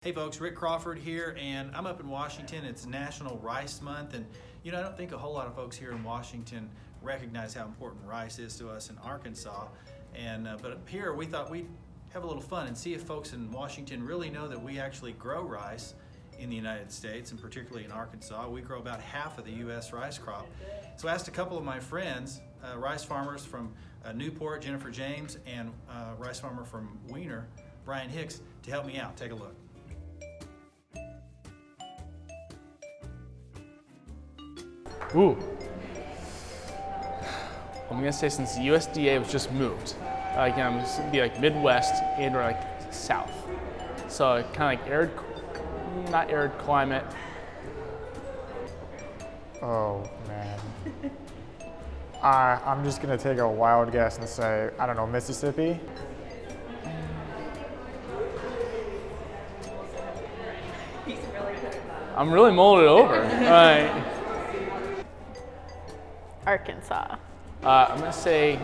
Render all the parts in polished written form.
Hey folks, Rick Crawford here, and I'm up in Washington. It's National Rice Month, and I don't think a whole lot of folks here in Washington recognize how important rice is to us in Arkansas. But up here, we thought we'd have a little fun and see if folks in Washington really know that we actually grow rice in the United States, and particularly in Arkansas. We grow about half of the U.S. rice crop. So I asked a couple of my friends, rice farmers from Newport, Jennifer James, and rice farmer from Wiener, Brian Hicks, to help me out. Take a look. Ooh. I'm gonna say since the USDA was just moved, I'm gonna be like Midwest and or like South. So kind of like not arid climate. Oh man. I'm just gonna take a wild guess and say, I don't know, Mississippi? I'm really mulling it over. All right. Arkansas. I'm gonna say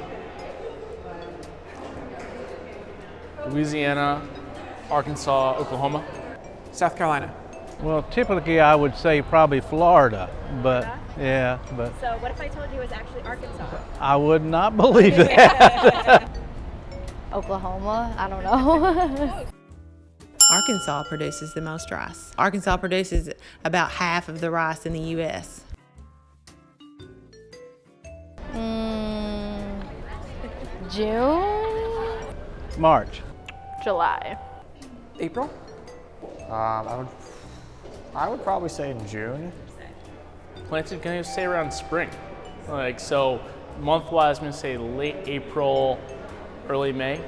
Louisiana, Arkansas, Oklahoma. South Carolina. Well, typically I would say probably Florida, but yeah, but So what if I told you it was actually Arkansas? I would not believe that. Oklahoma, I don't know. Arkansas produces the most rice. Arkansas produces about half of the rice in the U.S. June? March. July. April? I would probably say in June. Planted, can I say around spring? Like, so month-wise, I'm gonna say late April, early May.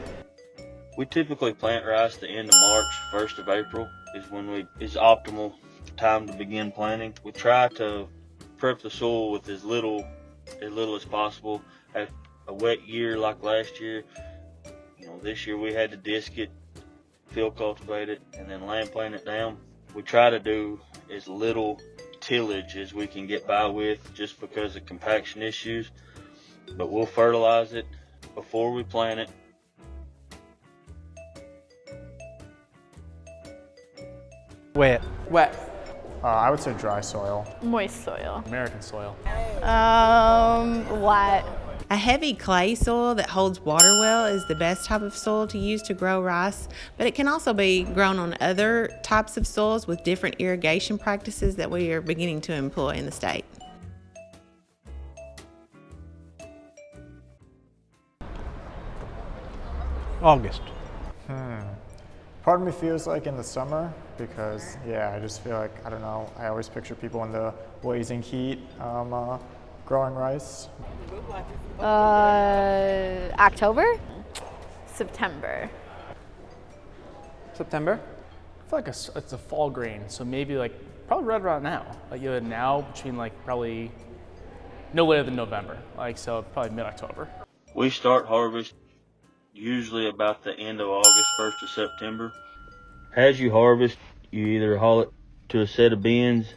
We typically plant rice the end of March, 1st of April is optimal time to begin planting. We try to prep the soil with as little as possible. At a wet year like last year, this year we had to disc it, field cultivate it, and then land plant it down. We try to do as little tillage as we can get by with just because of compaction issues, but we'll fertilize it before we plant it. Wet. Wet. I would say dry soil. Moist soil. American soil. What? A heavy clay soil that holds water well is the best type of soil to use to grow rice, but it can also be grown on other types of soils with different irrigation practices that we are beginning to employ in the state. August. Part of me feels like in the summer because, I just feel like, I don't know, I always picture people in the blazing heat growing rice. October? September. September? I feel like it's a fall grain, so maybe probably right around now. Now between probably no later than November, so probably mid-October. We start harvest usually about the end of August, 1st of September. As you harvest, you either haul it to a set of bins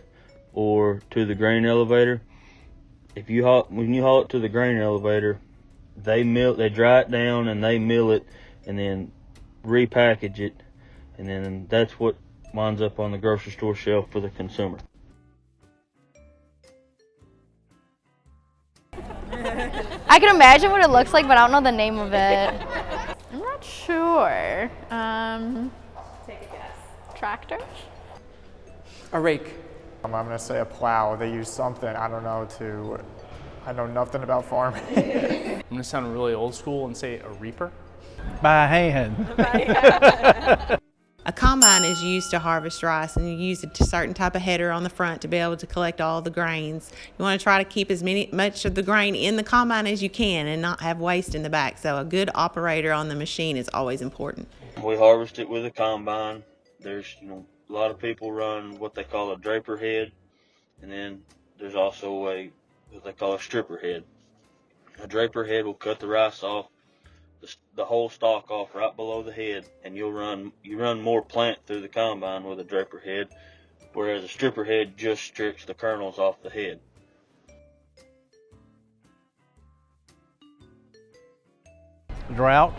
or to the grain elevator. When you haul it to the grain elevator, they dry it down and they mill it and then repackage it, and then that's what winds up on the grocery store shelf for the consumer. I can imagine what it looks like, but I don't know the name of it. I'm not sure. Take a guess. Tractor? A rake. I'm gonna say a plow. They use something, I know nothing about farming. I'm gonna sound really old school and say a reaper. By hand. A combine is used to harvest rice, and you use a certain type of header on the front to be able to collect all the grains. You want to try to keep much of the grain in the combine as you can and not have waste in the back. So a good operator on the machine is always important. We harvest it with a combine. There's, a lot of people run what they call a draper head, and then there's also what they call a stripper head. A draper head will cut the rice off, the whole stalk off right below the head, and you run more plant through the combine with a draper head, whereas a stripper head just strips the kernels off the head. Drought.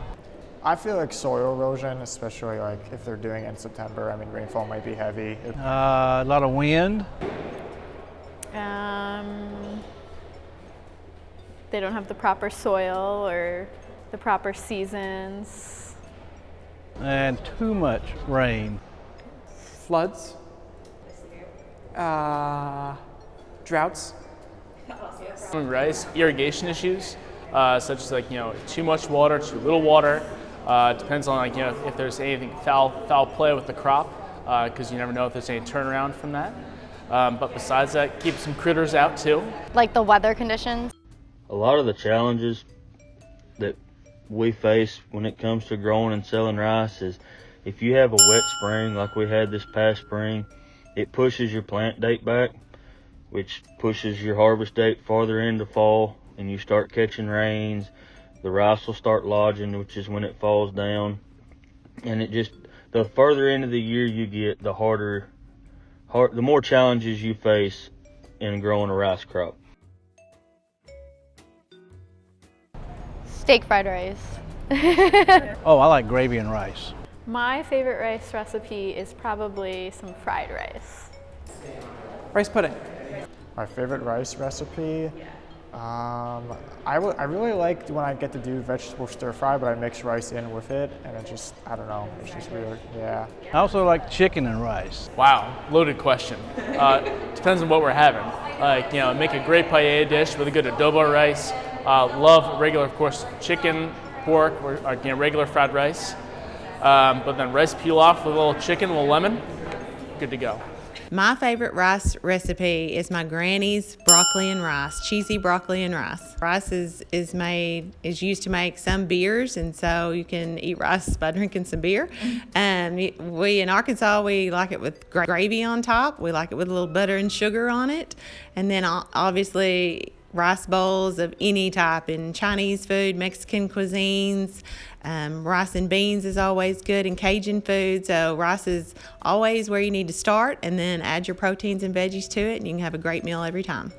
I feel like soil erosion, especially like if they're doing it in September. I mean, rainfall might be heavy. A lot of wind. They don't have the proper soil or the proper seasons. And too much rain. Floods. Droughts. Rice, irrigation issues, such as like, too much water, too little water. Depends on like, if there's anything foul play with the crop, because you never know if there's any turnaround from that. But besides that, keep some critters out too. Like the weather conditions. A lot of the challenges that we face when it comes to growing and selling rice is if you have a wet spring like we had this past spring, it pushes your plant date back, which pushes your harvest date farther into fall, and you start catching rains. The rice will start lodging, which is when it falls down. And the further into the year you get, the more challenges you face in growing a rice crop. Steak fried rice. Oh, I like gravy and rice. My favorite rice recipe is probably some fried rice. Rice pudding. My favorite rice recipe, I really like when I get to do vegetable stir fry, but I mix rice in with it, and it just, I don't know, it's just weird, yeah. I also like chicken and rice. Wow, loaded question. Depends on what we're having. Like, make a great paella dish with a good adobo rice. Love regular, of course, chicken, pork, or regular fried rice. But then rice pilaf with a little chicken, a little lemon, good to go. My favorite rice recipe is my granny's broccoli and rice, cheesy broccoli and rice. Rice is used to make some beers, and so you can eat rice by drinking some beer. We in Arkansas, we like it with gravy on top. We like it with a little butter and sugar on it. And then obviously rice bowls of any type in Chinese food, Mexican cuisines. Rice and beans is always good in Cajun food. So rice is always where you need to start, and then add your proteins and veggies to it, and you can have a great meal every time.